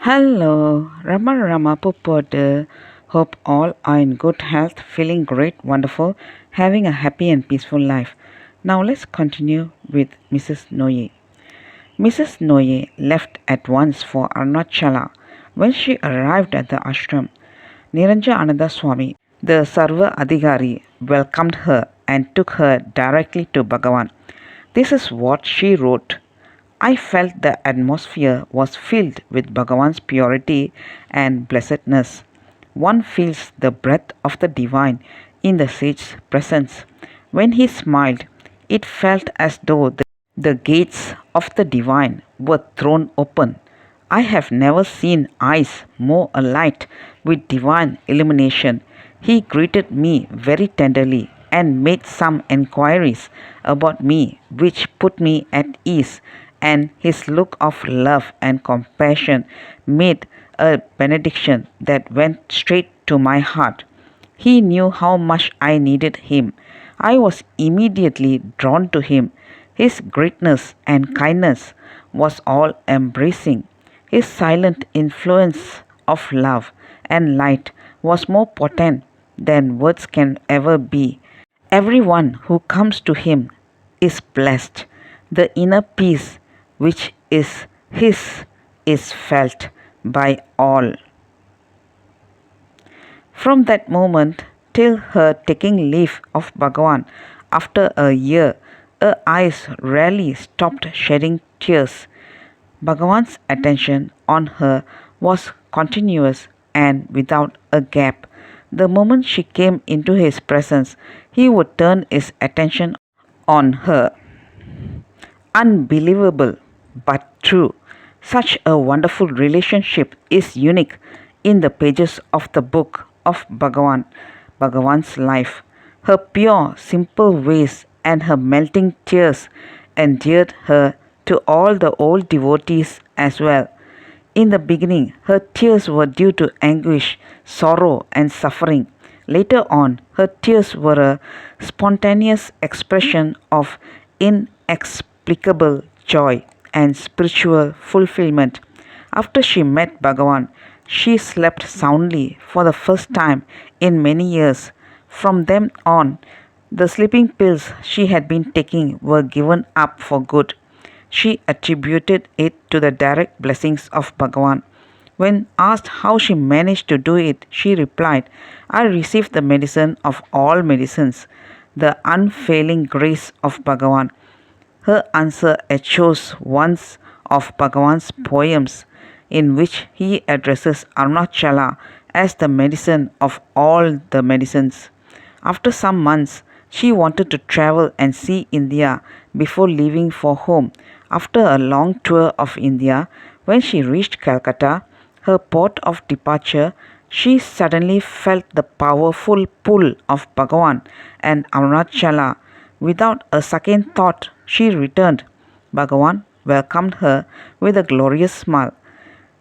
Hello, Rama Pupodu. Hope all are in good health, feeling great, wonderful, having a happy and peaceful life. Now let's continue with Mrs. Noye. Mrs. Noye left at once for Arunachala. When she arrived at the ashram, Niranjananda Swami, the Sarva Adhikari, welcomed her and took her directly to Bhagavan. This is what she wrote. I felt the atmosphere was filled with Bhagavan's purity and blessedness. One feels the breath of the divine in the sage's presence. When he smiled, it felt as though the gates of the divine were thrown open. I have never seen eyes more alight with divine illumination. He greeted me very tenderly and made some enquiries about me which put me at ease, and his look of love and compassion made a benediction that went straight to my heart. He knew how much I needed him. I was immediately drawn to him. His greatness and kindness was all embracing. His silent influence of love and light was more potent than words can ever be. Everyone who comes to him is blessed. The inner peace which is his is felt by all. From that moment till her taking leave of Bhagavan after a year, her eyes rarely stopped shedding tears. Bhagavan's attention on her was continuous and without a gap. The moment she came into his presence, he would turn his attention on her. Unbelievable, but true. Such a wonderful relationship is unique in the pages of the book of Bhagavan's life. Her pure, simple ways and her melting tears endeared her to all the old devotees as well. In the beginning, her tears were due to anguish, sorrow, and suffering. Later on, her tears were a spontaneous expression of inexplicable joy and spiritual fulfillment. After she met Bhagavan, she slept soundly for the first time in many years. From then on, the sleeping pills she had been taking were given up for good. She attributed it to the direct blessings of Bhagavan. When asked how she managed to do it, she replied, I received the medicine of all medicines, the unfailing grace of Bhagavan. Her answer echoes one of Bhagavan's poems, in which he addresses Arunachala as the medicine of all the medicines. After some months, she wanted to travel and see India before leaving for home. After a long tour of India, when she reached Calcutta, her port of departure, she suddenly felt the powerful pull of Bhagavan and Arunachala. Without a second thought, she returned. Bhagavan welcomed her with a glorious smile.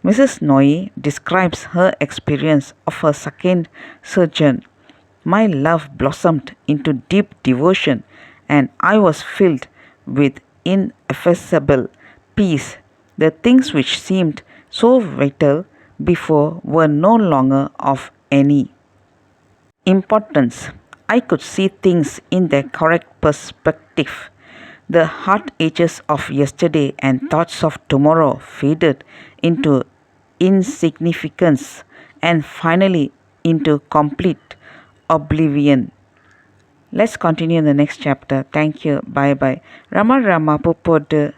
Mrs. Noye describes her experience of her second sojourn. My love blossomed into deep devotion, and I was filled with ineffaceable peace. The things which seemed so vital before were no longer of any importance. I could see things in their correct perspective. The heart aches of yesterday and thoughts of tomorrow faded into insignificance and finally into complete oblivion. Let's continue in the next chapter. Thank you. Bye bye. Rama Pupodu.